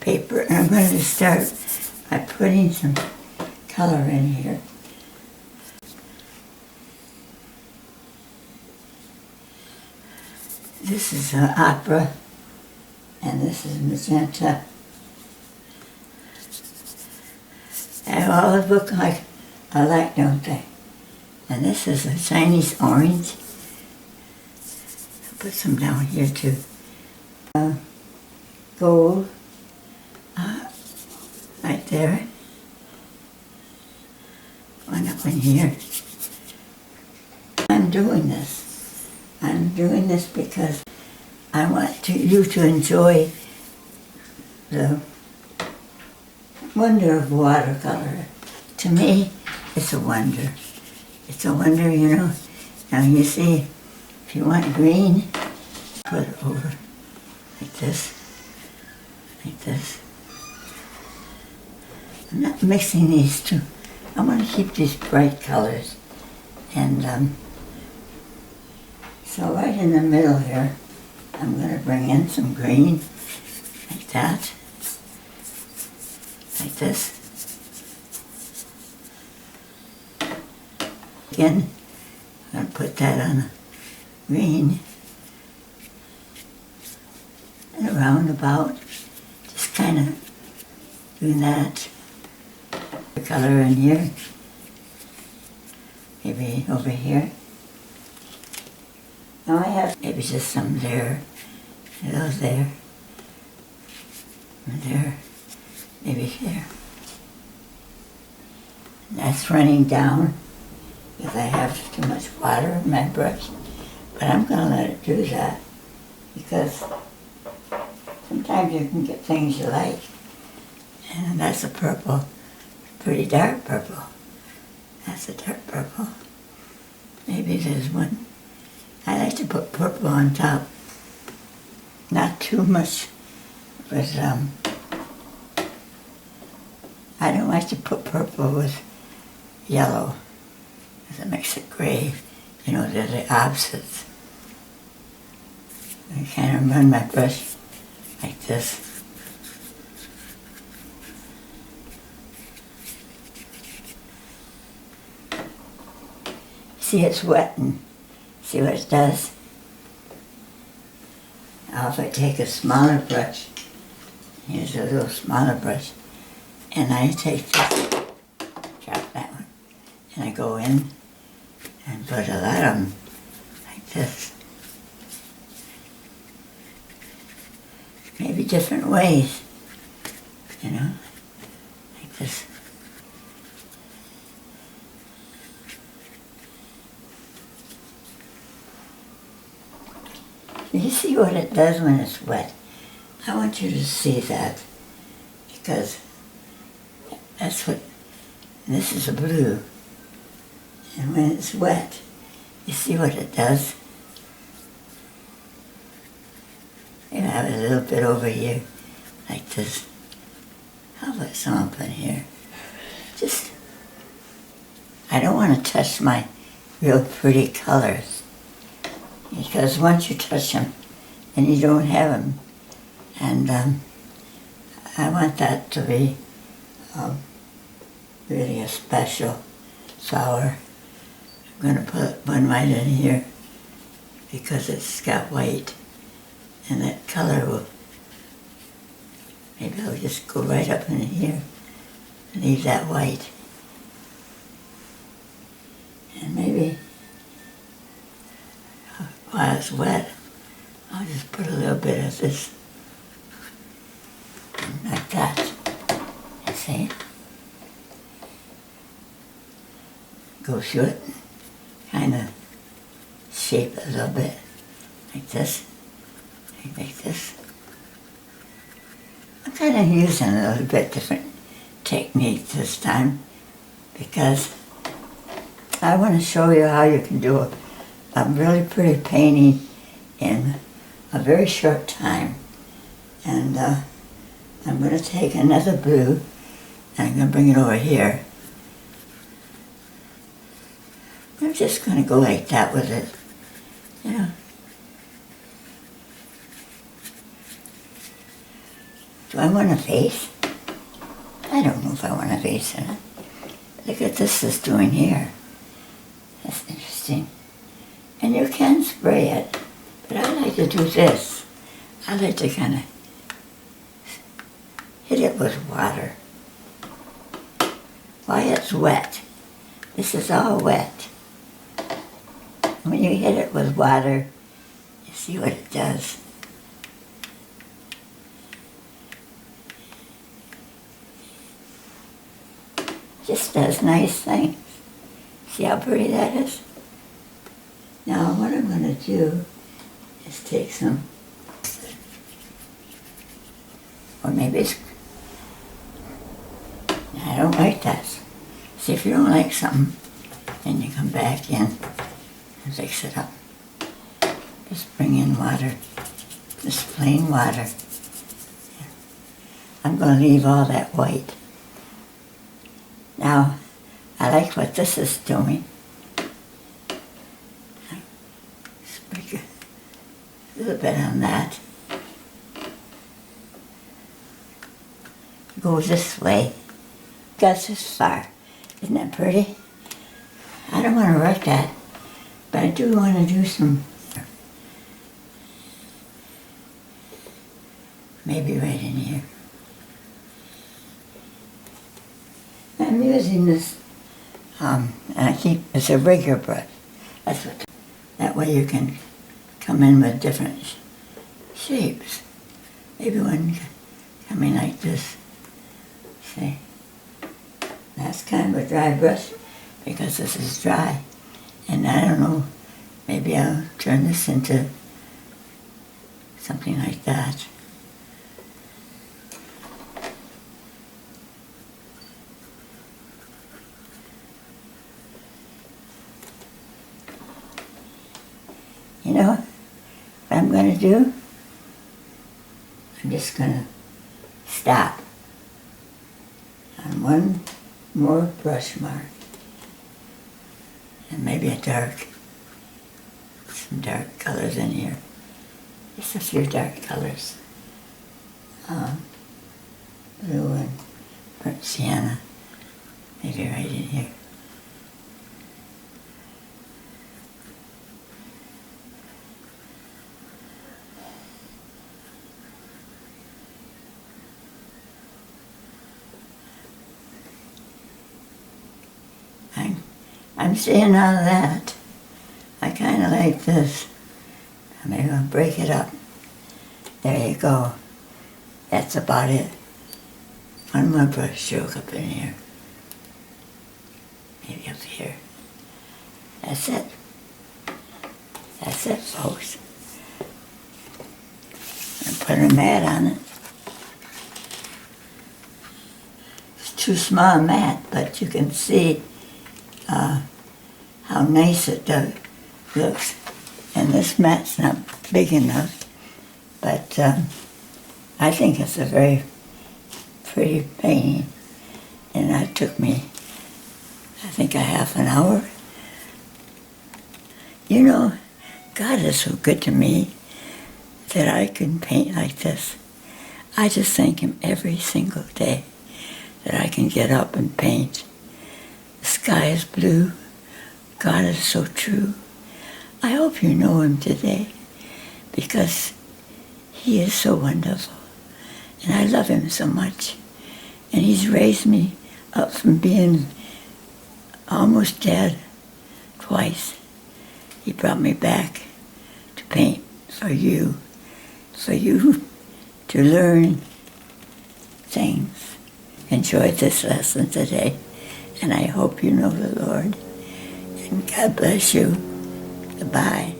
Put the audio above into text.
paper, and I'm going to start by putting some color in here. This is opera, and this is magenta. They all look like alike, don't they? And this is a Chinese orange. I'll put some down here too. Gold, right there. One up in here. I'm doing this because I want you to enjoy the wonder of watercolor. To me, it's a wonder. It's a wonder, you know. Now you see, if you want green, put it over like this, like this. I'm not mixing these two. I want to keep these bright colors. And so right in the middle here, I'm going to bring in some green, like that, like this. Again, I'm going to put that on the green, and around about, just kind of doing that. The color in here, maybe over here. Now I have maybe just some there, those there, and there, maybe here. And that's running down because I have too much water in my brush, but I'm going to let it do that because sometimes you can get things you like, and that's a purple, pretty dark purple. That's a dark purple. Maybe there's one. I like to put purple on top. Not too much, but I don't like to put purple with yellow, because it makes it gray. You know, they're the opposites. I kind of run my brush like this. See, it's wet, and see what it does? Now if I take a smaller brush, here's a little smaller brush, and I take this, drop that one, and I go in and put a lot of them like this. Maybe different ways, you know, like this. You see what it does when it's wet? I want you to see that, because that's what, this is a blue, and when it's wet, you see what it does? Maybe I have a little bit over here, like this. How about some up in here? Just, I don't want to touch my real pretty colors, because once you touch them, then you don't have them. And I want that to be really a special flower. I'm going to put one right in here because it's got white, and that color will, maybe I'll just go right up in here and leave that white. And maybe while it's wet, I'll just put a little bit of this, like that, you see? Go through it, kind of shape it a little bit, like this, like this. I'm kind of using a little bit different technique this time, because I want to show you how you can do a really pretty painting in a very short time. And I'm going to take another blue, and I'm going to bring it over here. I'm just going to go like that with it, you know. Do I want a face? I don't know if I want a face in it. Look at this is doing here. That's interesting. And you can spray it, but I like to do this. I like to kind of hit it with water. Why it's wet. This is all wet. When you hit it with water, you see what it does. Just does nice things. See how pretty that is? Now what I'm going to do is take some, or maybe it's, I don't like that. See, if you don't like something, then you come back in and fix it up. Just bring in water, just plain water. I'm going to leave all that white. Now, I like what this is doing. Sprinkle a little bit on that. Go this way. Goes this far. Isn't that pretty? I don't want to wreck that, but I do want to do some, maybe right in here. I'm using this, and it's a rigger brush. That's what. That way you can come in with different shapes. Maybe one coming like this. See, that's kind of a dry brush because this is dry, and I don't know. Maybe I'll turn this into something like that. You know what I'm going to do? I'm just going to stop on one more brush mark. And maybe some dark colors in here. Just a few dark colors. Blue and burnt sienna. Maybe right in here. I'm seeing all of that. I kind of like this. Maybe I'll break it up. There you go. That's about it. One more brush stroke up in here. Maybe up here. That's it. That's it, folks. And put a mat on it. It's too small a mat, but you can see how nice it looks. And this mat's not big enough, but I think it's a very pretty painting. And that took me, I think, a half an hour. You know, God is so good to me that I can paint like this. I just thank Him every single day that I can get up and paint. The sky is blue. God is so true. I hope you know Him today because He is so wonderful. And I love Him so much. And He's raised me up from being almost dead twice. He brought me back to paint for you to learn things. Enjoy this lesson today. And I hope you know the Lord. And God bless you. Goodbye.